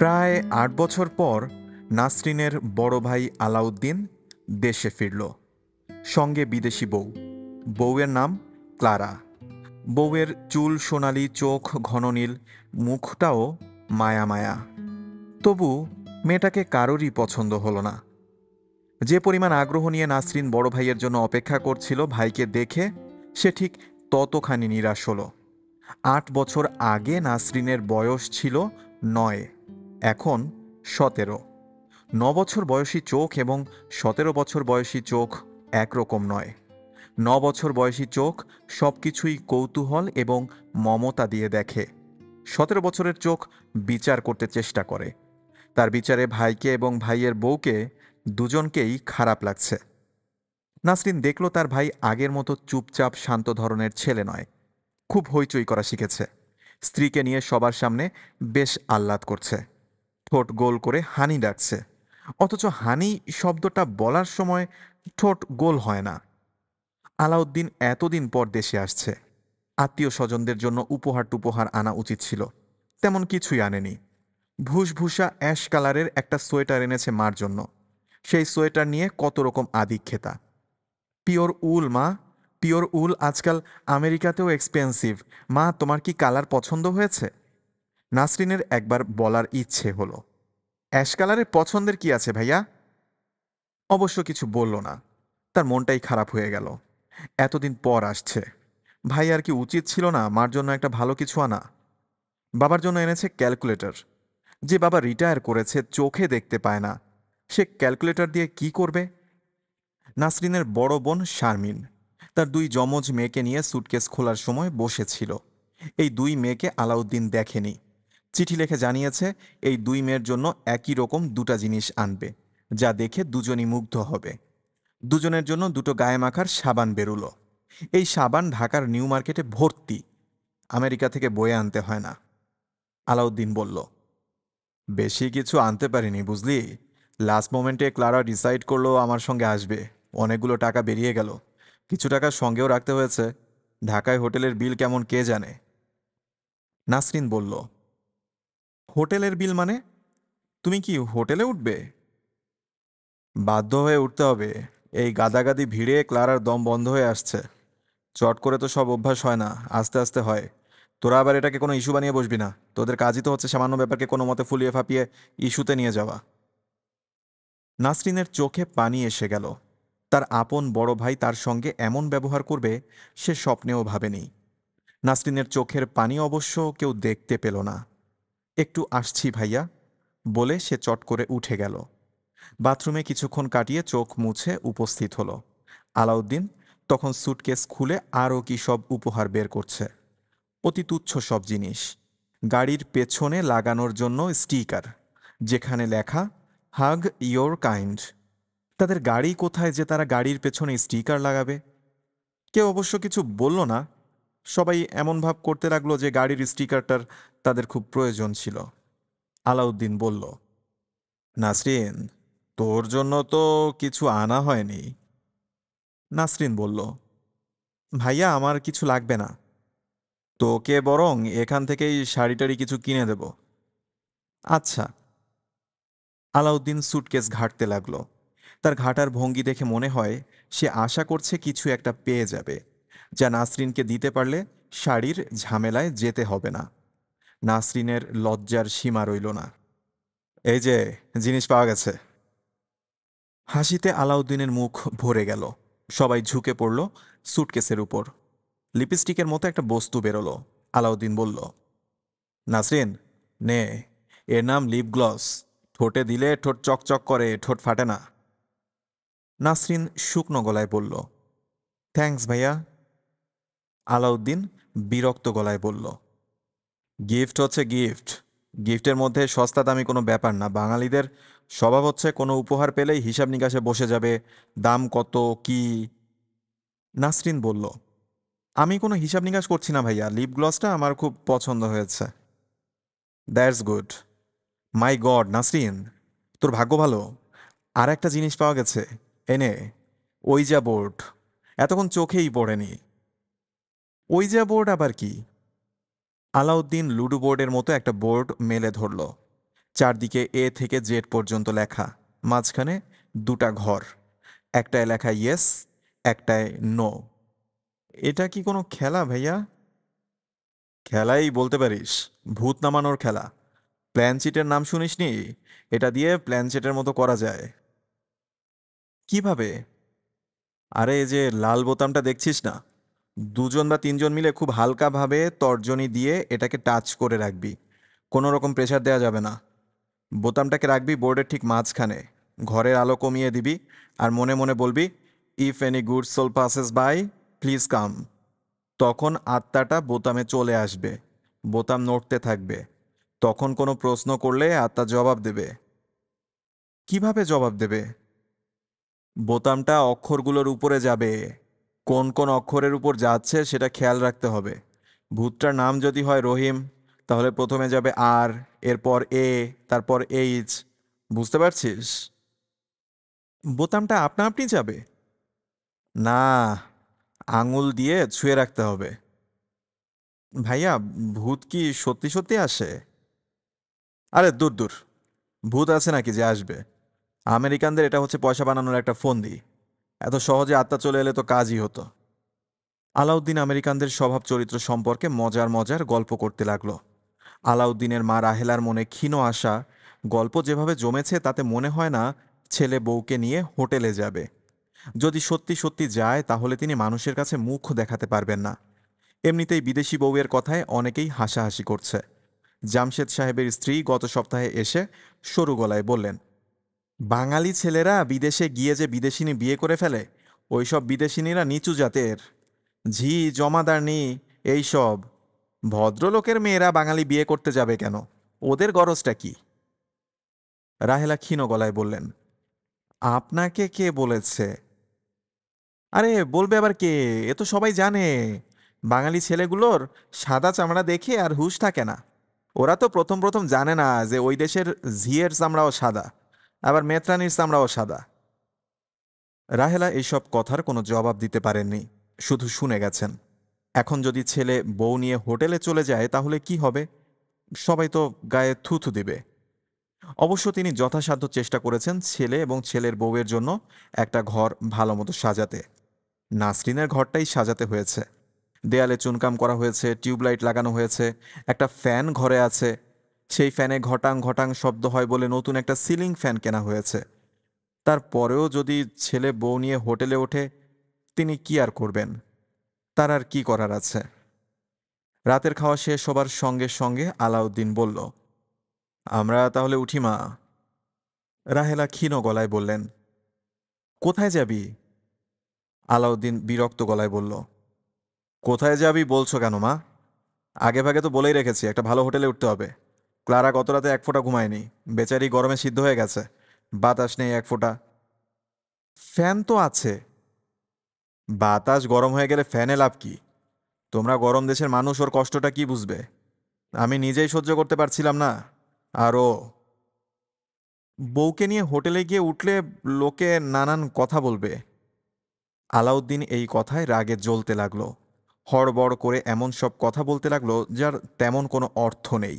প্রায় ৮ বছর পর নাসরিনের বড় ভাই আলাউদ্দিন দেশে ফিরল। সঙ্গে বিদেশি বউ। বউয়ের নাম ক্লারা। বউয়ের চুল সোনালি, চোখ ঘন নীল, মুখটাও মায়া মায়া। তবু মেয়েটাকে কারোরই পছন্দ হলো না। যে পরিমাণ আগ্রহ নিয়ে নাসরিন বড় ভাইয়ের জন্য অপেক্ষা করছিল ভাইকে দেখে, সে ঠিক ততখানি নিরাশ হলো। ৮ বছর আগে নাসরিনের বয়স ছিল ৯, এখন ১৭। ৯ বছর বয়সী চোখ এবং ১৭ বছর বয়সী চোখ একরকম নয়। ৯ বছর বয়সী চোখ সব কিছুই কৌতূহল এবং মমতা দিয়ে দেখে। ১৭ বছরের চোখ বিচার করতে চেষ্টা করে। তার বিচারে ভাইকে এবং ভাইয়ের বউকে দুজনকেই খারাপ লাগছে। নাসরিন দেখল তার ভাই আগের মতো চুপচাপ শান্ত ধরনের ছেলে নয়, খুব হইচই করা শিখেছে। স্ত্রীকে নিয়ে সবার সামনে বেশ আহ্লাদ করছে, ঠোঁট গোল করে হানি ডাকছে। অথচ হানি শব্দটা বলার সময় ঠোঁট গোল হয় না। আলাউদ্দিন এতদিন পর দেশে আসছে, আত্মীয় স্বজনদের জন্য উপহার টুপহার আনা উচিত ছিল, তেমন কিছুই আনেনি। ভুসভুসা অ্যাশ কালারের একটা সোয়েটার এনেছে মার জন্য। সেই সোয়েটার নিয়ে কত রকম আদিক্ষেতা। পিওর উল মা, পিওর উল আজকাল আমেরিকাতেও এক্সপেন্সিভ। মা, তোমার কি কালার পছন্দ হয়েছে? নাসরিনের একবার বলার ইচ্ছে হলো, অ্যাশ কালারের পছন্দের কি আছে ভাইয়া? অবশ্য কিছু বলল না। তার মনটাই খারাপ হয়ে গেল। এতদিন পর আসছে, ভাই আর কি উচিত ছিল না মার জন্য একটা ভালো কিছু আনা? বাবার জন্য এনেছে ক্যালকুলেটর। যে বাবা রিটায়ার করেছে, চোখে দেখতে পায় না, সে ক্যালকুলেটর দিয়ে কি করবে? নাসরিনের বড় বোন শারমিন তার দুই যমজ মেয়েকে নিয়ে সুটকেস খোলার সময় বসেছিল। এই দুই মেয়েকে আলাউদ্দিন দেখেনি। চিঠি লিখে জানিয়েছে এই দুই মেয়ের জন্য একই রকম দুটা জিনিস আনবে, যা দেখে দুজনই মুগ্ধ হবে। দুজনের জন্য দুটো গায়ে মাখার সাবান বেরুলো। এই সাবান ঢাকার নিউ মার্কেটে ভর্তি, আমেরিকা থেকে বয়ে আনতে হয় না। আলাউদ্দিন বলল, বেশি কিছু আনতে পারিনি বুঝলি। লাস্ট মোমেন্টে ক্লারা ডিসাইড করলো আমার সঙ্গে আসবে। অনেকগুলো টাকা বেরিয়ে গেল, কিছু টাকা সঙ্গেও রাখতে হয়েছে। ঢাকায় হোটেলের বিল কেমন কে জানে। নাসরিন বলল, হোটেলের বিল মানে? তুমি কি হোটেলে উঠবে? বাধ্য হয়ে উঠতে হবে। এই গাদাগাদি ভিড়ে ক্লারার দম বন্ধ হয়ে আসছে। চট করে তো সব অভ্যাস হয় না, আস্তে আস্তে হয়। তোরা আবার এটাকে কোনো ইস্যু বানিয়ে বসবি না। তোদের কাজই তো হচ্ছে সামান্য ব্যাপারকে কোনো মতে ফুলিয়ে ফাঁপিয়ে ইস্যুতে নিয়ে যাওয়া। নাসরিনের চোখে পানি এসে গেল। তার আপন বড় ভাই তার সঙ্গে এমন ব্যবহার করবে সে স্বপ্নেও ভাবেনি। নাসরিনের চোখের পানি অবশ্য কেউ দেখতে পেল না। একটু আসছি ভাইয়া বলে সে চট করে উঠে গেল। বাথরুমে কিছুক্ষণ কাটিয়ে চোখ মুছে উপস্থিত হলো। আলাউদ্দিন তখন সুটকেস খুলে আরও কি সব উপহার বের করছে। অতি তুচ্ছ সব জিনিস। গাড়ির পেছনে লাগানোর জন্য স্টিকার, যেখানে লেখা হাগ ইয়োর কাইন্ড। তাদের গাড়ি কোথায় যে তারা গাড়ির পেছনে স্টিকার লাগাবে? কেউ অবশ্য কিছু বলল না। সবাই এমন ভাব করতে লাগলো যে গাড়ির স্টিকারটার তাদের খুব প্রয়োজন ছিল। আলাউদ্দিন বলল, নাসরিন, তোর জন্য তো কিছু আনা হয়নি। নাসরিন বলল, ভাইয়া আমার কিছু লাগবে না। তোকে বরং এখান থেকেই শাড়ি টাড়ি কিছু কিনে দেব। আচ্ছা। আলাউদ্দিন সুটকেস ঘাঁটতে লাগলো। তার ঘাটার ভঙ্গি দেখে মনে হয় সে আশা করছে কিছু একটা পেয়ে যাবে, যা নাসরিনকে দিতে পারলে শাড়ির ঝামেলায় যেতে হবে না। নাসরিনের লজ্জার সীমা রইল না। এই যে, জিনিস পাওয়া গেছে। হাসিতে আলাউদ্দিনের মুখ ভরে গেল। সবাই ঝুঁকে পড়ল সুটকেসের উপর। লিপস্টিকের মতো একটা বস্তু বেরোলো। আলাউদ্দিন বলল, নাসরিন, নে, এর নাম লিপ গ্লস। ঠোঁটে দিলে ঠোঁট চকচক করে, ঠোঁট ফাটে না। নাসরিন শুকনো গলায় বলল, থ্যাঙ্কস ভাইয়া। আলাউদ্দিন বিরক্ত গলায় বলল, গিফট হচ্ছে গিফট। গিফটের মধ্যে সস্তা দামি কোনো ব্যাপার না। বাঙালিদের স্বভাব হচ্ছে কোনো উপহার পেলেই হিসাব নিকাশে বসে যাবে, দাম কত কি। নাসরিন বলল, আমি কোনো হিসাব নিকাশ করছি না ভাইয়া, লিপ গ্লসটা আমার খুব পছন্দ হয়েছে। That's good. My god Nasrin, তোর ভাগ্য ভালো। আর একটা জিনিস পাওয়া গেছে। এনে, ওইজা বোর্ড। এতক্ষণ চোখেই পড়েনি। ওইজা বোর্ড আবার কি? আলাউদ্দিন লুডো বোর্ডের মতো একটা বোর্ড মেলে ধরল। চারদিকে এ থেকে জেড পর্যন্ত লেখা, মাঝখানে দুটা ঘর, একটায় লেখা ইয়েস, একটায় নো। এটা কি কোনো খেলা ভাইয়া? খেলাই বলতে পারিস, ভূত নামানোর খেলা। প্ল্যান চিটের নাম শুনিসনি? এটা দিয়ে প্ল্যান চিটের মতো করা যায়। কিভাবে? আরে এই যে লাল বোতামটা দেখছিস না, দুজন বা তিনজন মিলে খুব হালকাভাবে তর্জনী দিয়ে এটাকে টাচ করে রাখবি। কোনো রকম প্রেসার দেওয়া যাবে না। বোতামটাকে রাখবি বোর্ডের ঠিক মাঝখানে। ঘরের আলো কমিয়ে দিবি আর মনে মনে বলবি, if any good soul passes by, please come. তখন আত্মাটা বোতামে চলে আসবে, বোতাম নড়তে থাকবে। তখন কোনো প্রশ্ন করলে আত্মা জবাব দেবে। কিভাবে জবাব দেবে? বোতামটা অক্ষরগুলোর উপরে যাবে। কোন কোন অক্ষরের উপর যাচ্ছে সেটা খেয়াল রাখতে হবে। ভূতটার নাম যদি হয় রহিম, তাহলে প্রথমে যাবে আর, এরপর এ, তারপর এইচ। বুঝতে পারছিস? বোতামটা আপনা আপনি যাবে? না, আঙুল দিয়ে ছুঁয়ে রাখতে হবে। ভাইয়া, ভূত কি সত্যি সত্যি আসে? আরে দূর দূর, ভূত আছে নাকি যে আসবে? আমেরিকানদের এটা হচ্ছে পয়সা বানানোর একটা ফন্দি। এত সহজে আত্মা চলে এলে তো কাজই হতো। আলাউদ্দিন আমেরিকানদের স্বভাব চরিত্র সম্পর্কে মজার মজার গল্প করতে লাগলো। আলাউদ্দিনের মা রাহেলার মনে ক্ষীণ আশা। গল্প যেভাবে জমেছে তাতে মনে হয় না ছেলে বউকে নিয়ে হোটেলে যাবে। যদি সত্যি সত্যি যায় তাহলে তিনি মানুষের কাছে মুখ দেখাতে পারবেন না। এমনিতেই বিদেশি বউয়ের কথায় অনেকেই হাসাহাসি করছে। জামশেদ সাহেবের স্ত্রী গত সপ্তাহে এসে সরু গলায় বললেন, বাঙালি ছেলেরা বিদেশে গিয়ে যে বিদেশিনী বিয়ে করে ফেলে, ওইসব বিদেশিনীরা নিচু জাতের, ঝি জমাদারনি এইসব। ভদ্রলোকের মেয়েরা বাঙালি বিয়ে করতে যাবে কেন? ওদের গরজটা কি? রাহেলা ক্ষীণ গলায় বললেন, আপনাকে কে বলেছে? আরে বলবে আবার কে? এ তো সবাই জানে। বাঙালি ছেলেগুলোর সাদা চামড়া দেখে আর হুঁশ থাকে না। ওরা তো প্রথম প্রথম জানে না যে ওই দেশের ঝিয়ের চামড়াও সাদা, আবার মেতরানির চামড়াও সাদা। রাহেলা এইসব কথার কোনো জবাব দিতে পারেননি, শুধু শুনে গেছেন। এখন যদি ছেলে বউ নিয়ে হোটেলে চলে যায় তাহলে কি হবে? সবাই তো গায়ে থুথু দিবে। অবশ্য তিনি যথাসাধ্য চেষ্টা করেছেন ছেলে এবং ছেলের বউয়ের জন্য একটা ঘর ভালো মতো সাজাতে। নাসরিনের ঘরটাই সাজাতে হয়েছে। দেয়ালে চুনকাম করা হয়েছে, টিউবলাইট লাগানো হয়েছে, একটা ফ্যান ঘরে আছে। সেই ফ্যানে ঘটাং ঘটাং শব্দ হয় বলে নতুন একটা সিলিং ফ্যান কেনা হয়েছে। তারপরেও যদি ছেলে বউ নিয়ে হোটেলে ওঠে, তিনি কি আর করবেন? তার আর কি করার আছে? রাতের খাওয়া শেষ হবার সঙ্গে সঙ্গে আলাউদ্দিন বলল, আমরা তাহলে উঠি মা। রাহেলা ক্ষীণ গলায় বললেন, কোথায় যাবি? আলাউদ্দিন বিরক্ত গলায় বলল, কোথায় যাবি বলছো কেন মা? আগে ভাগে তো বলেই রেখেছি একটা ভালো হোটেলে উঠতে হবে। ক্লারা গত রাতে এক ফোঁটা ঘুমায়নি, বেচারি গরমে সিদ্ধ হয়ে গেছে। বাতাস নেই এক ফোঁটা। ফ্যান তো আছে। বাতাস গরম হয়ে গেলে ফ্যানে লাভ কি? তোমরা গরম দেশের মানুষ, ওর কষ্টটা কি বুঝবে? আমি নিজেই সহ্য করতে পারছিলাম না, আর ও। বউকে নিয়ে হোটেলে গিয়ে উঠলে লোকে নানান কথা বলবে। আলাউদ্দিন এই কথায় রাগে জ্বলতে লাগলো। হড়বড় করে এমন সব কথা বলতে লাগলো যার তেমন কোনো অর্থ নেই।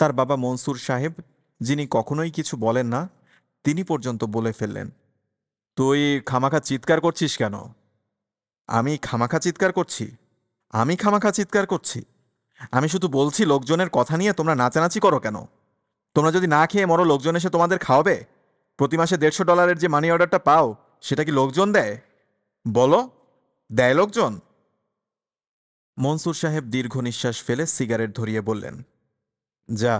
তার বাবা মনসুর সাহেব, যিনি কখনোই কিছু বলেন না, তিনি পর্যন্ত বলে ফেললেন, তুই খামাখা চিৎকার করছিস কেন? আমি খামাখা চিৎকার করছি? আমি খামাখা চিৎকার করছি? আমি শুধু বলছি লোকজনের কথা নিয়ে তোমরা নাচানাচি করো কেন? তোমরা যদি না খেয়ে মরো, লোকজন এসে তোমাদের খাওয়াবে? প্রতি মাসে $150 যে মানি অর্ডারটা পাও, সেটা কি লোকজন দেয়? বলো, দেয় লোকজন? মনসুর সাহেব দীর্ঘ নিঃশ্বাস ফেলে সিগারেট ধরিয়ে বললেন, যা,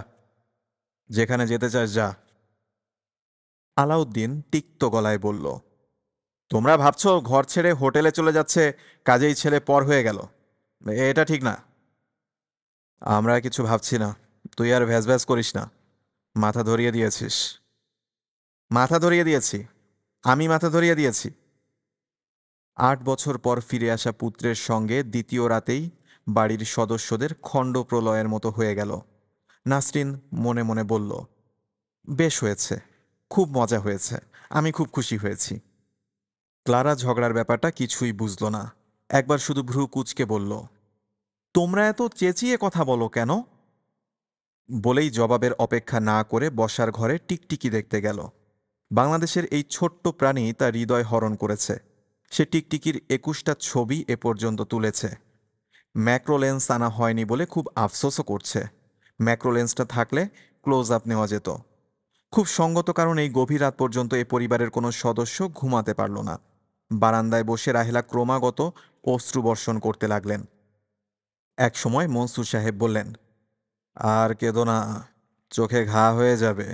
যেখানে যেতে চাস যা। আলাউদ্দিন তিক্ত গলায় বলল, তোমরা ভাবছো ঘর ছেড়ে হোটেলে চলে যাচ্ছে, কাজেই ছেলে পর হয়ে গেল। এটা ঠিক না। আমরা কিছু ভাবছি না, তুই আর ভ্যাজ ভ্যাজ করিস না। মাথা ধরিয়ে দিয়েছিস। মাথা ধরিয়ে দিয়েছি। আমি মাথা ধরিয়ে দিয়েছি। 8 বছর পর ফিরে আসা পুত্রের সঙ্গে দ্বিতীয় রাতেই বাড়ির সদস্যদের খণ্ডপ্রলয়ের মতো হয়ে গেল। নাসরিন মনে মনে বলল, বেশ হয়েছে, খুব মজা হয়েছে, আমি খুব খুশি হয়েছি। ক্লারা ঝগড়ার ব্যাপারটা কিছুই বুঝল না। একবার শুধু ভ্রু কুঁচকে বলল, তোমরা এত চেঁচিয়ে কথা বলো কেন? বলেই জবাবের অপেক্ষা না করে বসার ঘরে টিকটিকি দেখতে গেল। বাংলাদেশের এই ছোট্ট প্রাণী তার হৃদয় হরণ করেছে। সে টিকটিকির 21টা ছবি এ পর্যন্ত তুলেছে। ম্যাক্রোলেন্স আনা হয়নি বলে খুব আফসোসও করছে। ম্যাক্রোলেন্সটা থাকলে ক্লোজ আপ নেওয়া যেত। খুব সঙ্গত কারণ এই গভীর রাত পর্যন্ত এ পরিবারের কোনো সদস্য ঘুমাতে পারল না। বারান্দায় বসে রাহেলা ক্রমাগত অশ্রুবর্ষণ করতে লাগলেন। এক সময় মনসুর সাহেব বললেন, আর কেঁদো না, চোখে ঘা হয়ে যাবে।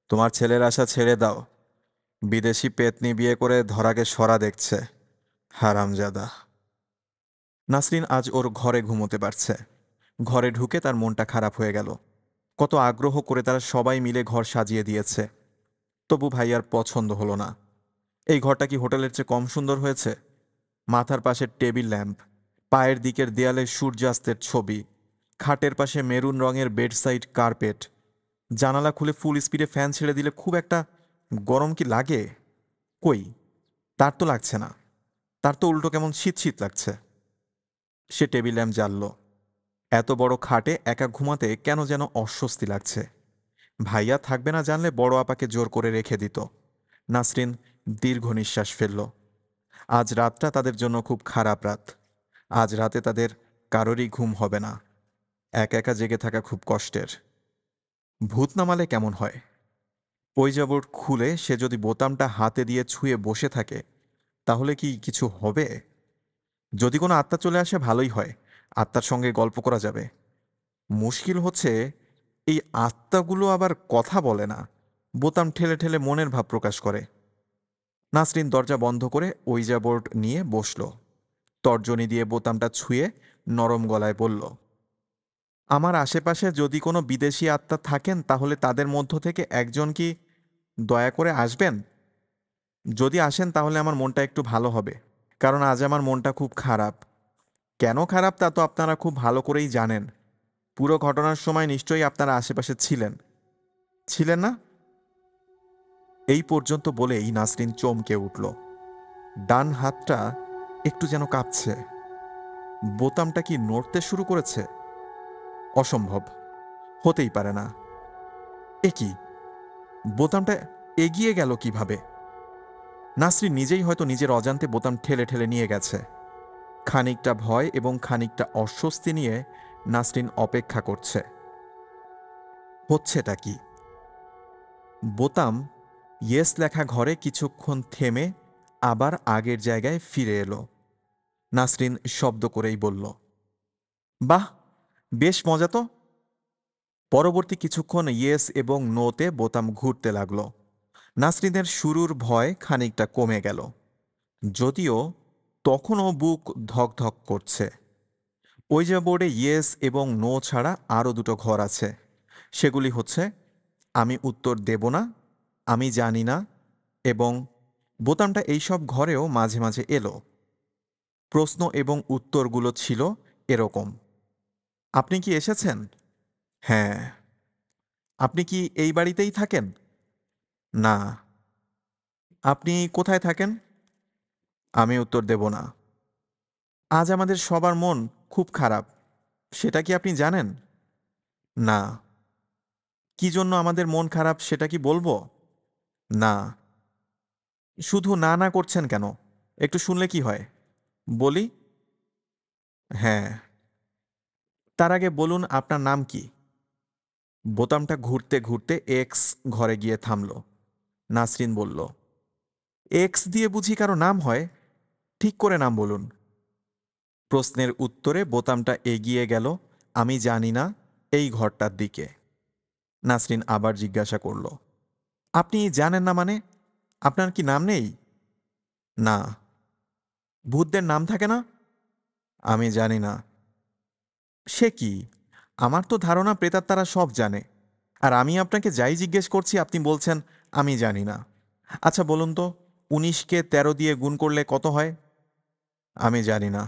তোমার ছেলের আশা ছেড়ে দাও। বিদেশি পেতনি বিয়ে করে ধরাকে সরা দেখছে, হারামজাদা। নাসরিন আজ ওর ঘরে ঘুমোতে পারছে। ঘরে ঢুকে তার মনটা খারাপ হয়ে গেল। কত আগ্রহ করে তারা সবাই মিলে ঘর সাজিয়ে দিয়েছে, তবু ভাইয়ার পছন্দ হলো না। এই ঘরটা কি হোটেলের চেয়ে কম সুন্দর হয়েছে? মাথার পাশে টেবিল ল্যাম্প, পায়ের দিকের দেয়ালে সূর্যাস্তের ছবি, খাটের পাশে মেরুন রঙের বেডসাইড কার্পেট। জানালা খুলে ফুল স্পিডে ফ্যান ছেড়ে দিলে খুব একটা গরম কি লাগে? কই, তার তো লাগছে না। তার তো উল্টো কেমন শীত শীত লাগছে। সে টেবিল ল্যাম্প জ্বালল। এত বড় খাটে একা ঘুমাতে কেন যেন অস্বস্তি লাগছে। ভাইয়া থাকবে না জানলে বড় আপাকে জোর করে রেখে দিত। নাসরিন দীর্ঘ নিঃশ্বাস ফেলল। আজ রাতটা তাদের জন্য খুব খারাপ রাত। আজ রাতে তাদের কারোরই ঘুম হবে না। একা একা জেগে থাকা খুব কষ্টের। ভূত নামালে কেমন হয়? ওই জাবর খুলে সে যদি বোতামটা হাতে দিয়ে ছুঁয়ে বসে থাকে, তাহলে কি কিছু হবে? যদি কোনো আত্মা চলে আসে ভালোই হয়, আত্মার সঙ্গে গল্প করা যাবে। মুশকিল হচ্ছে এই আত্মাগুলো আবার কথা বলে না, বোতাম ঠেলে ঠেলে মনের ভাব প্রকাশ করে। নাসরিন দরজা বন্ধ করে ওইজা বোর্ড নিয়ে বসল। তর্জনী দিয়ে বোতামটা ছুঁয়ে নরম গলায় বলল, আমার আশেপাশে যদি কোনো বিদেশি আত্মা থাকেন তাহলে তাদের মধ্য থেকে একজন কি দয়া করে আসবেন? যদি আসেন তাহলে আমার মনটা একটু ভালো হবে, কারণ আজ আমার মনটা খুব খারাপ। কেন খারাপ তা তো আপনারা খুব ভালো করেই জানেন। পুরো ঘটনার সময় নিশ্চয়ই আপনারা আশেপাশে ছিলেন, ছিলেন না? এই পর্যন্ত বলেই নাসরিন চমকে উঠল। ডান হাতটা একটু যেন কাঁপছে। বোতামটা কি নড়তে শুরু করেছে? অসম্ভব, হতেই পারে না। এ কি, বোতামটা এগিয়ে গেল কিভাবে? নাসরিন নিজেই হয়তো নিজের অজান্তে বোতাম ঠেলে ঠেলে নিয়ে গেছে। খানিকটা ভয় এবং খানিকটা অস্বস্তি নিয়ে নাসরিন অপেক্ষা করছে। হচ্ছেটা কি? বোতাম ইয়েস লেখা ঘরে কিছুক্ষণ থেমে আবার আগের জায়গায় ফিরে এলো। নাসরিন শব্দ করেই বলল, বাহ, বেশ মজা তো। পরবর্তী কিছুক্ষণ ইয়েস এবং নোতে বোতাম ঘুরতে লাগলো। নাসরিনের শুরুর ভয় খানিকটা কমে গেল, যদিও তখনও বুক ধকধক করছে। ওই যে বোর্ডে ইয়েস এবং নো ছাড়া আরও দুটো ঘর আছে। সেগুলি হচ্ছে আমি উত্তর দেব না, আমি জানি না, এবং বোতামটা এইসব ঘরেও মাঝে মাঝে এলো। প্রশ্ন এবং উত্তরগুলো ছিল এরকম, আপনি কি এসেছেন? হ্যাঁ। আপনি কি এই বাড়িতেই থাকেন? না। আপনি কোথায় থাকেন? আমি উত্তর দেব না। আজ আমাদের সবার মন খুব খারাপ, সেটা কি আপনি জানেন? না। কি জন্য আমাদের মন খারাপ সেটা কি বলবো? না। শুধু না না করছেন কেন? একটু শুনলে কি হয়? বলি। হ্যাঁ। তার আগে বলুন আপনার নাম কি? বোতামটা ঘুরতে ঘুরতে এক্স ঘরে গিয়ে থামল। নাসরিন বলল, এক্স দিয়ে বুঝি কারো নাম হয়? ঠিক করে নাম বলুন। প্রশ্নের উত্তরে বোতামটা এগিয়ে গেল আমি জানি না এই ঘরটার দিকে। নাসরিন আবার জিজ্ঞাসা করল, আপনি জানেন না মানে? আপনার কি নাম নেই? না। ভূতদের নাম থাকে না? আমি জানি না। সে কি, আমার তো ধারণা প্রেতাত্মারা সব জানে, আর আমি আপনাকে যাই জিজ্ঞেস করছি আপনি বলছেন আমি জানি না। আচ্ছা বলুন তো, 19কে 13 দিয়ে গুণ করলে কত হয়? আমি জানি না।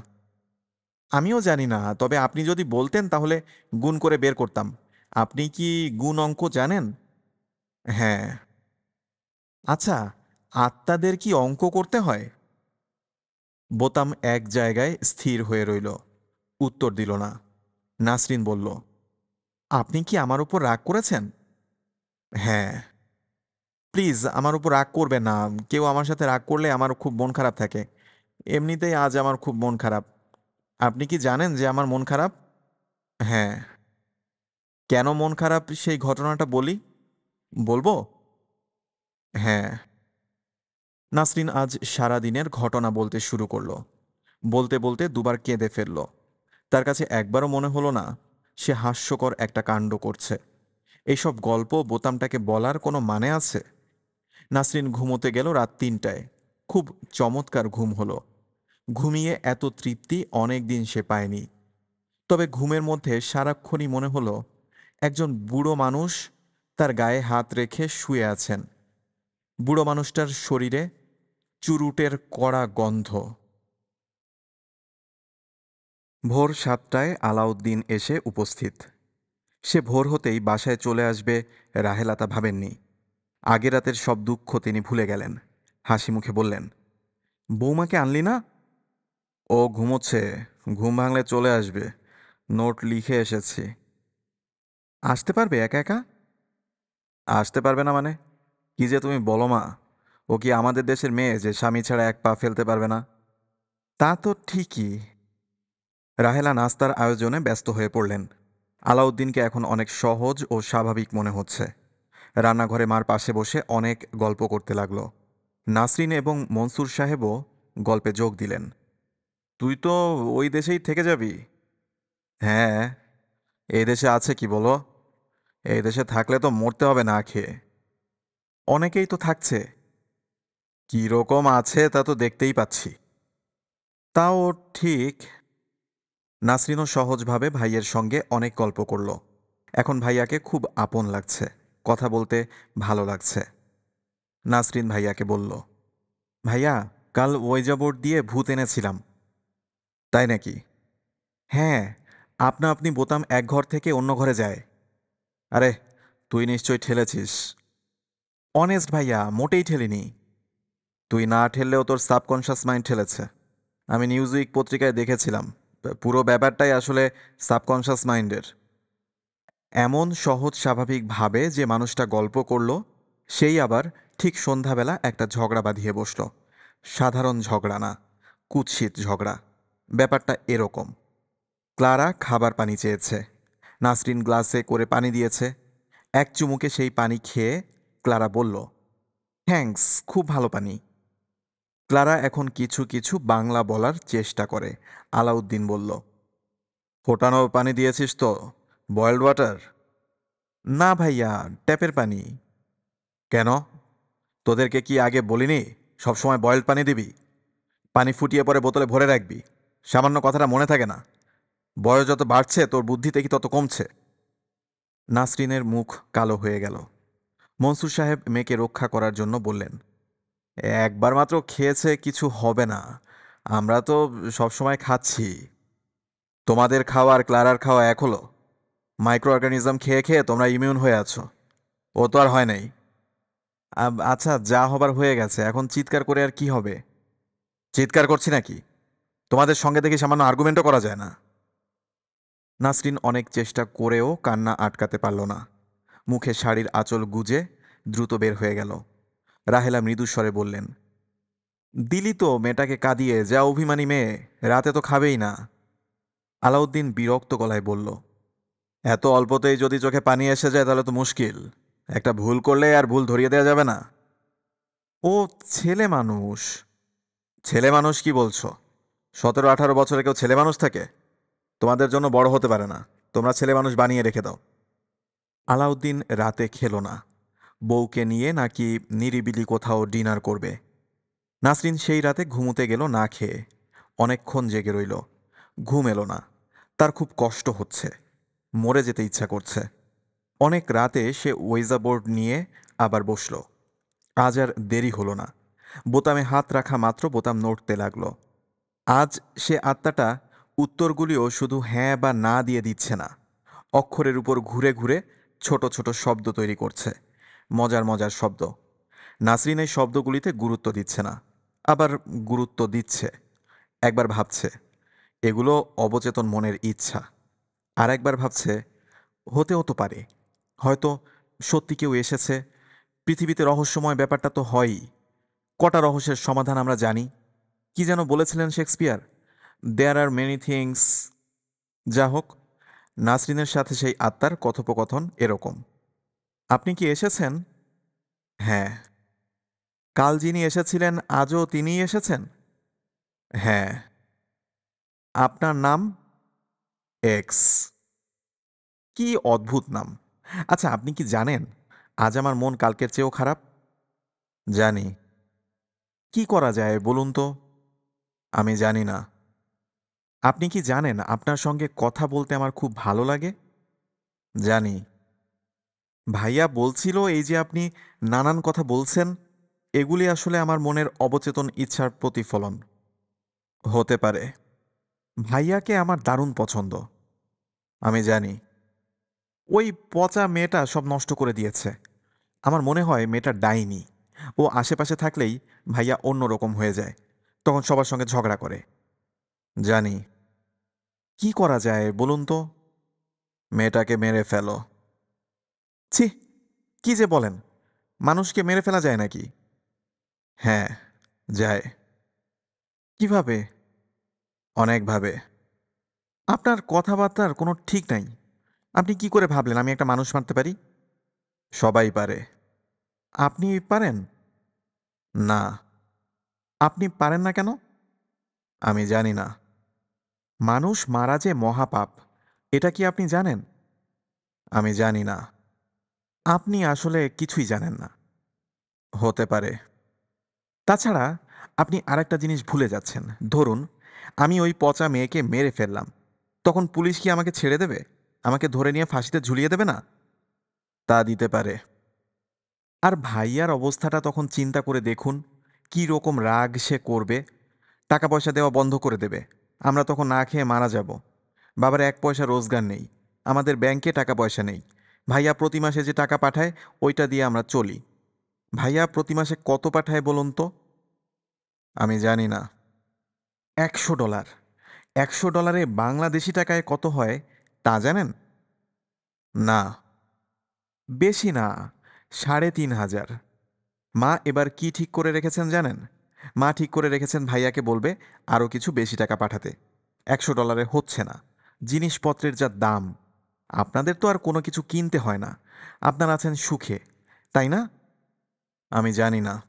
আমিও জানি না, তবে আপনি যদি বলতেন তাহলে গুণ করে বের করতাম। আপনি কি গুণ অঙ্ক জানেন? হ্যাঁ। আচ্ছা, আত্মাদের কি অঙ্ক করতে হয়? বোতাম এক জায়গায় স্থির হয়ে রইল, উত্তর দিল না। নাসরিন বলল, আপনি কি আমার উপর রাগ করেছেন? হ্যাঁ। প্লিজ আমার উপর রাগ করবেন না। কেউ আমার সাথে রাগ করলে আমার খুব মন খারাপ থাকে। এমনিতেই আজ আমার খুব মন খারাপ। আপনি কি জানেন যে আমার মন খারাপ? হ্যাঁ। কেন মন খারাপ সেই ঘটনাটা বলি? বলবো? হ্যাঁ। নাসরিন আজ সারাদিনের ঘটনা বলতে শুরু করলো। বলতে বলতে দুবার কেঁদে ফেলল। তার কাছে একবারও মনে হলো না সে হাস্যকর একটা কাণ্ড করছে। এইসব গল্প বোতামটাকে বলার কোনো মানে আছে? নাসরিন ঘুমোতে গেল রাত ৩টায়। খুব চমৎকার ঘুম হলো। ঘুমিয়ে এত তৃপ্তি অনেক দিন সে পায়নি। তবে ঘুমের মধ্যে সারাক্ষণই মনে হলো একজন বুড়ো মানুষ তার গায়ে হাত রেখে শুয়ে আছেন। বুড়ো মানুষটার শরীরে চুরুটের কড়া গন্ধ। ভোর ৭টায় আলাউদ্দিন এসে উপস্থিত। সে ভোর হতেই বাসায় চলে আসবে রাহেলা তা ভাবেননি। আগের রাতের সব দুঃখ তিনি ভুলে গেলেন। হাসি মুখে বললেন, বৌমাকে আনলি না? ও ঘুমোচ্ছে। ঘুম ভাঙলে চলে আসবে। নোট লিখে এসেছি। আসতে পারবে একা একা? আসতে পারবে না মানে? কি যে তুমি বলো মা! ও কি আমাদের দেশের মেয়ে যে স্বামী ছাড়া এক পা ফেলতে পারবে না? তা তো ঠিকই। রাহেলা নাস্তার আয়োজনে ব্যস্ত হয়ে পড়লেন। আলাউদ্দিনকে এখন অনেক সহজ ও স্বাভাবিক মনে হচ্ছে। রান্নাঘরে মার পাশে বসে অনেক গল্প করতে লাগলো। নাসরিন এবং মনসুর সাহেবও গল্পে যোগ দিলেন। তুই তো ওই দেশেই থেকে যাবি? হ্যাঁ। এই দেশে আছে কি বলো? এই দেশে থাকলে তো মরতে হবে না খেয়ে। অনেকেই তো থাকছে। কী রকম আছে তা তো দেখতেই পাচ্ছি। তাও ঠিক। নাসরিনও সহজভাবে ভাইয়ের সঙ্গে অনেক গল্প করল। এখন ভাইয়াকে খুব আপন লাগছে। কথা বলতে ভালো লাগছে। নাসরিন ভাইয়াকে বলল, ভাইয়া, কাল ওয়েজা বোর্ড দিয়ে ভূত এনেছিলাম। তাই নাকি? হ্যাঁ। আপনা আপনি বোতাম এক ঘর থেকে অন্য ঘরে যায়। আরে, তুই নিশ্চয় ঠেলেছিস। অনেস্ট ভাইয়া, মোটেই ঠেলিনি। তুই না ঠেললেও তোর সাবকনশাস মাইন্ড ঠেলেছে। আমি নিউজউইক পত্রিকায় দেখেছিলাম। পুরো ব্যাপারটাই আসলে সাবকনশাস মাইন্ডের। এমন সহজ স্বাভাবিক ভাবে যে মানুষটা গল্প করল, সেই আবার ঠিক সন্ধ্যাবেলা একটা ঝগড়া বাঁধিয়ে বসল। সাধারণ ঝগড়া না, কুৎসিত ঝগড়া। ব্যাপারটা এরকম। ক্লারা খাবার পানি চেয়েছে। নাসরিন গ্লাসে করে পানি দিয়েছে। এক চুমুকে সেই পানি খেয়ে ক্লারা বলল, থ্যাঙ্কস, খুব ভালো পানি। ক্লারা এখন কিছু কিছু বাংলা বলার চেষ্টা করে। আলাউদ্দিন বলল, ফোটানো পানি দিয়েছিস তো? Boiled water? না ভাইয়া, ট্যাপের পানি। কেন? তোদেরকে কি আগে বলিনি সবসময় বয়েলড পানি দিবি? পানি ফুটিয়ে পরে বোতলে ভরে রাখবি। সামান্য কথাটা মনে থাকে না? বয়স যত বাড়ছে তোর বুদ্ধিতে কি তত কমছে? নাসরিনের মুখ কালো হয়ে গেল। মনসুর সাহেব মেয়েকে রক্ষা করার জন্য বললেন, একবার মাত্র খেয়েছে, কিছু হবে না। আমরা তো সবসময় খাচ্ছি। তোমাদের খাওয়া আর ক্লারার খাওয়া এক হলো? মাইক্রো অর্গানিজম খেয়ে খেয়ে তোমরা ইমিউন হয়ে আছো। ও তো আর হয় নাই। আচ্ছা, যা হবার হয়ে গেছে, এখন চিৎকার করে আর কি হবে? চিৎকার করছি নাকি? তোমাদের সঙ্গে দেখি সামান্য আর্গুমেন্টও করা যায় না। নাসরিন অনেক চেষ্টা করেও কান্না আটকাতে পারল না। মুখে শাড়ির আঁচল গুজে দ্রুত বের হয়ে গেল। রাহেলা মৃদুস্বরে বললেন, দিলি তো মেয়েটাকে কাঁদিয়ে, যা অভিমানী মেয়ে, রাতে তো খাবেই না। আলাউদ্দিন বিরক্ত গলায় বলল, এত অল্পতেই যদি চোখে পানি এসে যায় তাহলে তো মুশকিল। একটা ভুল করলে আর ভুল ধরিয়ে দেওয়া যাবে না। ও ছেলে মানুষ। ছেলে মানুষ কি বলছো? 17-18 বছরে কেউ ছেলে মানুষ থাকে? তোমাদের জন্য বড় হতে পারে না। তোমরা ছেলে মানুষ বানিয়ে রেখে দাও। আলাউদ্দিন রাতে খেলো না। বউকে নিয়ে নাকি নিরিবিলি কোথাও ডিনার করবে। নাসরিন সেই রাতে ঘুমুতে গেল না খেয়ে। অনেকক্ষণ জেগে রইল। ঘুম এলো না। তার খুব কষ্ট হচ্ছে। মরে যেতে ইচ্ছা করছে। অনেক রাতে সে ওয়েজা বোর্ড নিয়ে আবার বসল। আজ আর দেরি হলো না। বোতামে হাত রাখা মাত্র বোতাম নড়তে লাগল। আজ সে আত্মাটা উত্তরগুলিও শুধু হ্যাঁ বা না দিয়ে দিচ্ছে না, অক্ষরের উপর ঘুরে ঘুরে ছোট ছোট শব্দ তৈরি করছে। মজার মজার শব্দ। নাসরিন এই শব্দগুলিতে গুরুত্ব দিচ্ছে না, আবার গুরুত্ব দিচ্ছে। একবার ভাবছে এগুলো অবচেতন মনের ইচ্ছা। আর একবার ভাবছে হতেও তো পারে। হয়তো সত্যি কেউ এসেছে। পৃথিবীতে রহস্যময় ব্যাপারটা তো হয়ই। কটা রহস্যের সমাধান আমরা জানি। কি যেন বলেছিলেন Shakespeare? There are many things. যা হোক, নাসরিনের সাথে সেই আত্মার কথোপকথন এরকম। আপনি কি এসেছেন? হ্যাঁ। কাল যিনি এসেছিলেন আজও তিনিই এসেছেন? হ্যাঁ। আপনার নাম? এক্স। কি অদ্ভুত নাম। আচ্ছা, আপনি কি জানেন আজ আমার মন কালকের চেয়েও খারাপ? জানি। কি করা যায় বলুন তো? আমি জানি না। আপনি কি জানেন আপনার সঙ্গে কথা বলতে আমার খুব ভালো লাগে? জানি। ভাইয়া বলছিল এই যে আপনি নানান কথা বলছেন, এগুলি আসলে আমার মনের অবচেতন ইচ্ছার প্রতিফলন। হতে পারে। ভাইয়াকে আমার দারুণ পছন্দ। আমি জানি। ওই পচা মেয়েটা সব নষ্ট করে দিয়েছে। আমার মনে হয় মেয়েটা ডাইনি। ও আশেপাশে থাকলেই ভাইয়া অন্যরকম হয়ে যায়। তখন সবার সঙ্গে ঝগড়া করে। জানি। কি করা যায় বলুন তো? মেয়েটাকে মেরে ফেলো। ছি! কি যে বলেন! মানুষকে মেরে ফেলা যায় নাকি? হ্যাঁ, যায়। কিভাবে? অনেকভাবে। আপনার কথাবার্তার কোনো ঠিক নাই। আপনি কি করে ভাবলেন আমি একটা মানুষ মারতে পারি? সবাই পারে। আপনি পারেন? না। আপনি পারেন না কেন? আমি জানি না। মানুষ মারা যে মহাপাপ, এটা কি আপনি জানেন? আমি জানি না। আপনি আসলে কিছুই জানেন না। হতে পারে। তাছাড়া আপনি আরেকটা জিনিস ভুলে যাচ্ছেন। ধরুন, আমি ওই পচা মেয়েকে মেরে ফেললাম। তখন পুলিশ কি আমাকে ছেড়ে দেবে? আমাকে ধরে নিয়ে ফাঁসিতে ঝুলিয়ে দেবে না? তা দিতে পারে। আর ভাইয়ার অবস্থাটা তখন চিন্তা করে দেখুন, কী রকম রাগ সে করবে। টাকা পয়সা দেওয়া বন্ধ করে দেবে। আমরা তখন না খেয়ে মারা যাব। বাবার এক পয়সা রোজগার নেই। আমাদের ব্যাংকে টাকা পয়সা নেই। ভাইয়া প্রতি মাসে যে টাকা পাঠায়, ওইটা দিয়ে আমরা চলি। ভাইয়া প্রতি মাসে কত পাঠায় বলুন তো? আমি জানি না। $100। $100 বাংলাদেশি টাকায় কত হয় তা জানেন? না। বেশি না, ৩,৫০০। মা এবার কি ঠিক করে রেখেছেন জানেন? মা ঠিক করে রেখেছেন ভাইয়াকে বলবে আরও কিছু বেশি টাকা পাঠাতে। $100 হচ্ছে না। জিনিসপত্রের যা দাম। আপনাদের তো আর কোনো কিছু কিনতে হয় না। আপনারা আছেন সুখে, তাই না? আমি জানি না।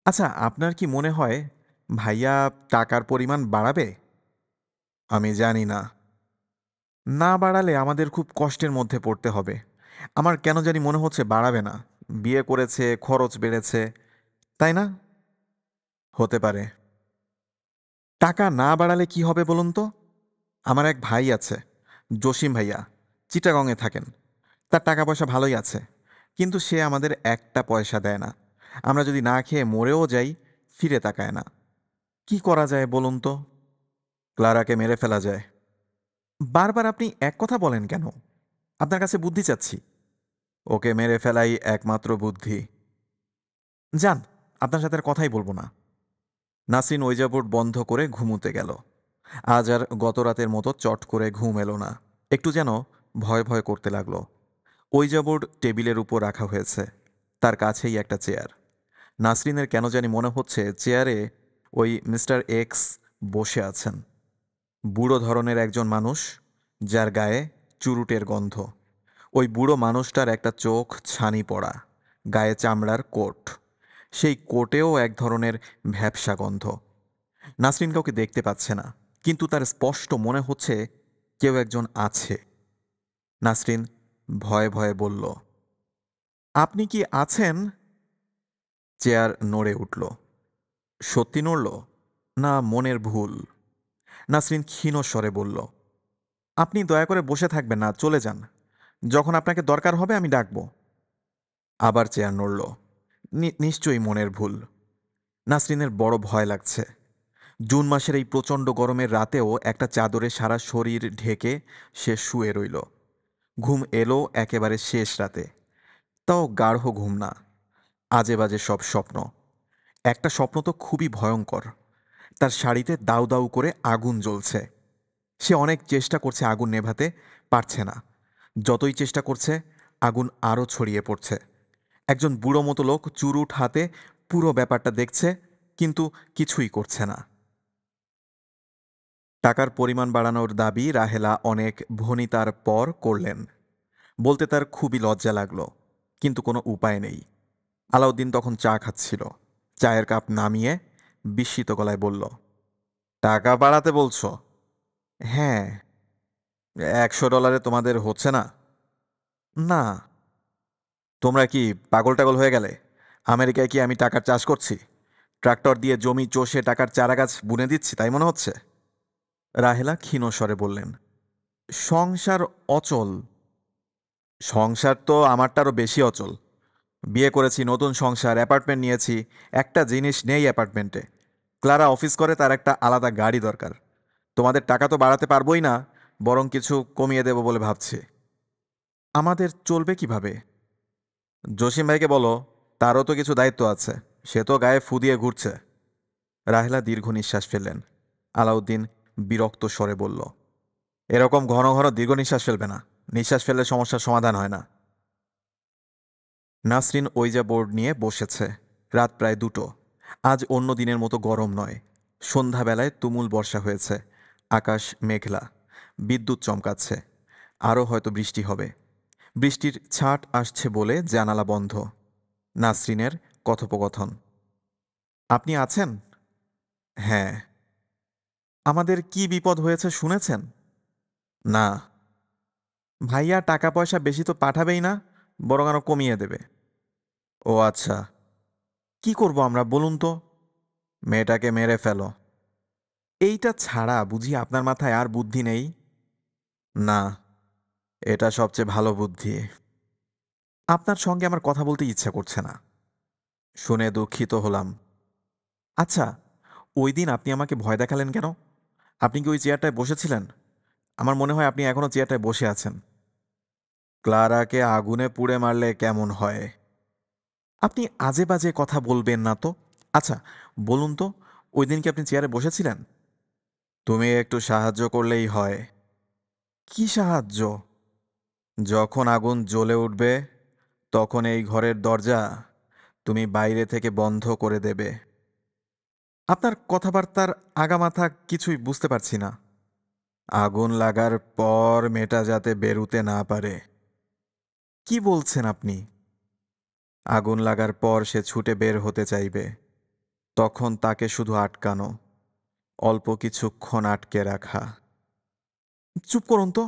আচ্ছা, আপনার কি মনে হয় ভাইয়া টাকার পরিমাণ বাড়াবে? আমি জানি না। না বাড়ালে আমাদের খুব কষ্টের মধ্যে পড়তে হবে। আমার কেন জানি মনে হচ্ছে বাড়াবে না। বিয়ে করেছে, খরচ বেড়েছে, তাই না? হতে পারে। টাকা না বাড়ালে কি হবে বলুন তো? আমার এক ভাই আছে, জসিম ভাইয়া, চিটাগংয়ে থাকেন। তার টাকা পয়সা ভালোই আছে, কিন্তু সে আমাদের একটা পয়সা দেয় না। আমরা যদি না খেয়ে মরেও যাই, ফিরে তাকায় না। কি করা যায় বলুন তো? ক্লারাকে মেরে ফেলা যায়। বারবার আপনি এক কথা বলেন কেন? আপনার কাছে বুদ্ধি চাচ্ছি। ওকে মেরে ফেলাই একমাত্র বুদ্ধি। যান, আপনার সাথে আর কথাই বলবো না। নাসরিন ওইজাবোর্ড বন্ধ করে ঘুমুতে গেল। আজ আর গত রাতের মতো চট করে ঘুম এলো না। একটু যেন ভয় ভয় করতে লাগলো। ওইজাবোর্ড টেবিলের উপর রাখা হয়েছে। তার কাছেই একটা চেয়ার। নাসরিনের কেন জানি মনে হচ্ছে চেয়ারে ওই মিস্টার এক্স বসে আছেন। বুড়ো ধরনের একজন মানুষ, যার গায়ে চুরুটের গন্ধ। ওই বুড়ো মানুষটার একটা চোখ ছানি পড়া, গায়ে চামড়ার কোট। সেই কোটেও এক ধরনের ভ্যাপসা গন্ধ। নাসরিন কাউকে দেখতে পাচ্ছে না, কিন্তু তার স্পষ্ট মনে হচ্ছে কেউ একজন আছে। নাসরিন ভয়ে ভয়ে বলল, আপনি কি আছেন? চেয়ার নড়ে উঠল। সত্যি নড়ল, না মনের ভুল? নাসরিন ক্ষীণ স্বরে বলল, আপনি দয়া করে বসে থাকবেন না, চলে যান। যখন আপনাকে দরকার হবে আমি ডাকব। আবার চেয়ার নড়ল। নিশ্চয়ই মনের ভুল। নাসরিনের বড় ভয় লাগছে। জুন মাসের এই প্রচণ্ড গরমের রাতেও একটা চাদরে সারা শরীর ঢেকে সে শুয়ে রইল। ঘুম এলো একেবারে শেষ রাতে। তাও গাঢ় ঘুম না, আজে বাজে সব স্বপ্ন। একটা স্বপ্ন তো খুবই ভয়ঙ্কর। তার শাড়িতে দাউ দাউ করে আগুন জ্বলছে। সে অনেক চেষ্টা করছে আগুন নেভাতে, পারছে না। যতই চেষ্টা করছে, আগুন আরও ছড়িয়ে পড়ছে। একজন বুড়ো মতো লোক চুরুট হাতে পুরো ব্যাপারটা দেখছে, কিন্তু কিছুই করছে না। টাকার পরিমাণ বাড়ানোর দাবি রাহেলা অনেক ভনিতার পর করলেন। বলতে তার খুবই লজ্জা লাগলো, কিন্তু কোনো উপায় নেই। আলাউদ্দিন তখন চা খাচ্ছিল। চায়ের কাপ নামিয়ে বিস্মিত গলায় বলল, টাকা বাড়াতে বলছো? হ্যাঁ। $100 তোমাদের হচ্ছে না? না। তোমরা কি পাগল টাগল হয়ে গেলে? আমেরিকায় কি আমি টাকার চাষ করছি? ট্রাক্টর দিয়ে জমি চষে টাকার চারাগাছ বুনে দিচ্ছি তাই মনে হচ্ছে? রাহেলা ক্ষীণ স্বরে বললেন, সংসার অচল। সংসার তো আমারটারও বেশি অচল। বিয়ে করেছি, নতুন সংসার, অ্যাপার্টমেন্ট নিয়েছি। একটা জিনিস নেই অ্যাপার্টমেন্টে। ক্লারা অফিস করে, তার একটা আলাদা গাড়ি দরকার। তোমাদের টাকা তো বাড়াতে পারবোই না, বরং কিছু কমিয়ে দেব বলে ভাবছি। আমাদের চলবে কিভাবে? জসিম ভাইকে বলো, তারও তো কিছু দায়িত্ব আছে। সে তো গায়ে ফু দিয়ে ঘুরছে। রাহেলা দীর্ঘ নিঃশ্বাস ফেললেন। আলাউদ্দিন বিরক্ত স্বরে বলল, এরকম ঘন ঘন দীর্ঘ নিঃশ্বাস ফেলবে না। নিঃশ্বাস ফেললে সমস্যার সমাধান হয় না। নাসরিন ওইজা বোর্ড নিয়ে বসেছে। রাত প্রায় 2টো। আজ অন্য দিনের মতো গরম নয়। সন্ধ্যাবেলায় তুমুল বর্ষা হয়েছে। আকাশ মেঘলা। বিদ্যুৎ চমকাচ্ছে। আরও হয়তো বৃষ্টি হবে। বৃষ্টির ছাট আসছে বলে জানালা বন্ধ। নাসরিনের কথোপকথন, আপনি আছেন? হ্যাঁ। আমাদের কি বিপদ হয়েছে শুনেছেন? না। ভাইয়া টাকা পয়সা বেশি তো পাঠাবেই না, বরং আরো কমিয়ে দেবে। ও আচ্ছা। কি করব আমরা বলুন তো? মেয়েটাকে মেরে ফেলো। এইটা ছাড়া বুঝি আপনার মাথায় আর বুদ্ধি নেই? না, এটা সবচেয়ে ভালো বুদ্ধি। আপনার সঙ্গে আমার কথা বলতে ইচ্ছা করছে না। শুনে দুঃখিত হলাম। আচ্ছা, ওই দিন আপনি আমাকে ভয় দেখালেন কেন? আপনি কি ওই চেয়ারটায় বসেছিলেন? আমার মনে হয় আপনি এখনো চেয়ারটায় বসে আছেন। ক্লারাকে আগুনে পুড়ে মারলে কেমন হয়? আপনি আজে বাজে কথা বলবেন না তো। আচ্ছা, বলুন তো, ওই দিন কি আপনি চেয়ারে বসেছিলেন? তুমি একটু সাহায্য করলেই হয়। কি সাহায্য? যখন আগুন জ্বলে উঠবে, তখন এই ঘরের দরজা তুমি বাইরে থেকে বন্ধ করে দেবে। আপনার কথাবার্তার আগামাথা কিছুই বুঝতে পারছি না। আগুন লাগার পর মেয়েটা যাতে বেরুতে না পারে। কি বলছেন আপনি? আগুন লাগার পর সে ছুটে বের হতে চাইবে। তখন তাকে শুধু আটকানো, অল্প কিছুক্ষণ আটকে রাখা। চুপ করুন তো।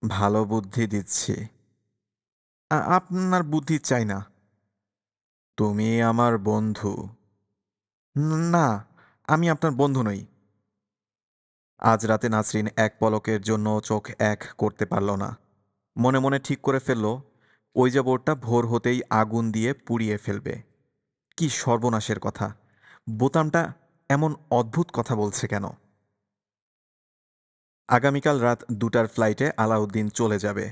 ভালো বুদ্ধি দিচ্ছি। আপনার বুদ্ধি চাই না। তুমি আমার বন্ধু। না, আমি আপনার বন্ধু নই। আজ রাতে নাসরিন এক পলকের জন্য চোখ এক করতে পারল না। মনে মনে ঠিক করে ফেলল, ওই যে বোর্ডটা ভোর হতেই আগুন দিয়ে পুড়িয়ে ফেলবে। কি সর্বনাশের কথা! বোতামটা এমন অদ্ভুত কথা বলছে কেন? আগামীকাল রাত 2টার ফ্লাইটে আলাউদ্দিন চলে যাবে।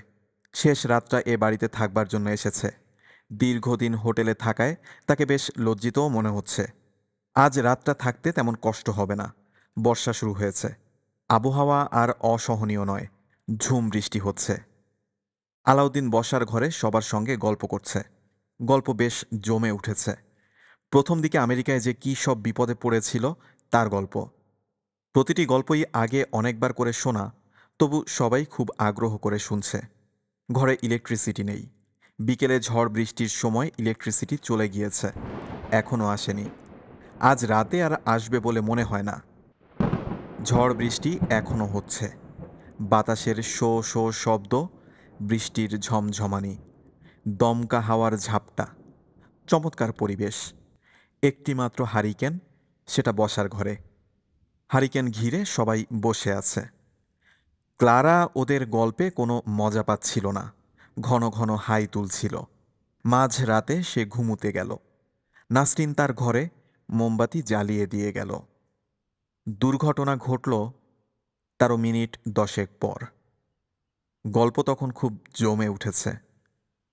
শেষ রাতটা এ বাড়িতে থাকবার জন্য এসেছে। দীর্ঘদিন হোটেলে থাকায় তাকে বেশ লজ্জিতও মনে হচ্ছে। আজ রাতটা থাকতে তেমন কষ্ট হবে না। বর্ষা শুরু হয়েছে। আবহাওয়া আর অসহনীয় নয়। ঝুম বৃষ্টি হচ্ছে। আলাউদ্দিন বসার ঘরে সবার সঙ্গে গল্প করছে। গল্প বেশ জমে উঠেছে। প্রথম দিকে আমেরিকায় যে কী সব বিপদে পড়েছিল তার গল্প। প্রতিটি গল্পই আগে অনেকবার করে শোনা, তবু সবাই খুব আগ্রহ করে শুনছে। ঘরে ইলেকট্রিসিটি নেই। বিকেলে ঝড় বৃষ্টির সময় ইলেকট্রিসিটি চলে গিয়েছে, এখনও আসেনি। আজ রাতে আর আসবে বলে মনে হয় না। ঝড় বৃষ্টি এখনও হচ্ছে। বাতাসের শো শো শব্দ, বৃষ্টির ঝমঝমানি, দমকা হাওয়ার ঝাপটা। চমৎকার পরিবেশ। একটিমাত্র হারিকেন, সেটা বসার ঘরে। হারিকেন ঘিরে সবাই বসে আছে। ক্লারা ওদের গল্পে কোনো মজা পাচ্ছিল না। ঘন ঘন হাই তুলছিল। মাঝ রাতে সে ঘুমুতে গেল। নাসরিন তার ঘরে মোমবাতি জ্বালিয়ে দিয়ে গেল। দুর্ঘটনা ঘটল তারও মিনিট 10 পর। গল্প তখন খুব জমে উঠেছে।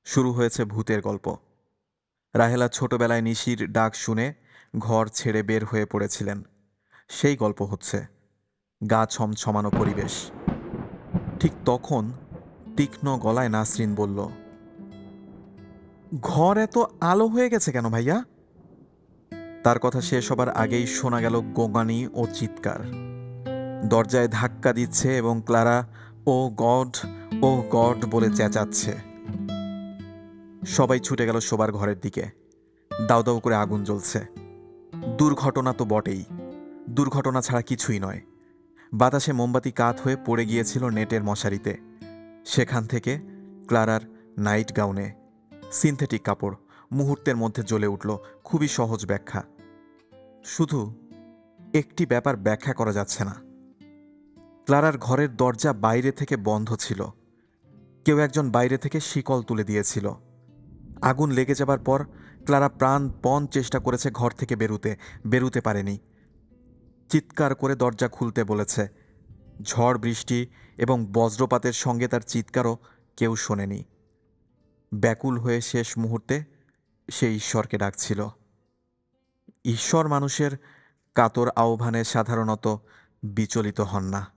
শুরু হয়েছে ভূতের গল্প। রাহেলা ছোটবেলায় নিশির ডাক শুনে ঘর ছেড়ে বের হয়ে পড়েছিলেন। সেই গল্প হচ্ছে। গা ছমছমানো পরিবেশ। ঠিক তখন তীক্ষ্ণ গলায় নাসরিন বলল, ঘর এত আলো হয়ে গেছে কেন ভাইয়া? তার কথা শেষ হবার আগেই শোনা গেল গোঙানি ও চিৎকার। দরজায় ধাক্কা দিচ্ছে এবং ক্লারা ও গড ও গড বলে চেঁচাচ্ছে। সবাই ছুটে গেল শোবার ঘরের দিকে। দাউ দাউ করে আগুন জ্বলছে। দুর্ঘটনা তো বটেই, দুর্ঘটনা ছাড়া কিছুই নয়। বাতাসে মোমবাতি কাত হয়ে পড়ে গিয়েছিল নেটের মশারিতে। সেখান থেকে ক্লারার নাইট গাউনে সিনথেটিক কাপড় মুহূর্তের মধ্যে জ্বলে উঠল। খুবই সহজ ব্যাখ্যা, শুধু একটি ব্যাপার ব্যাখ্যা করা যাচ্ছে না। ক্লারার ঘরের দরজা বাইরে থেকে বন্ধ ছিল। কেউ একজন বাইরে থেকে শিকল তুলে দিয়েছিল। আগুন লেগে যাবার পর ক্লারা প্রাণপণ চেষ্টা করেছে ঘর থেকে বেরুতে পারেনি। চিৎকার করে দরজা খুলতে বলেছে। ঝড় বৃষ্টি এবং বজ্রপাতের সঙ্গে তার চিৎকারও কেউ শোনেনি। ব্যাকুল হয়ে শেষ মুহূর্তে সে ঈশ্বরকে ডাকছিল। ঈশ্বর মানুষের কাতর আহ্বানে সাধারণত বিচলিত হন না।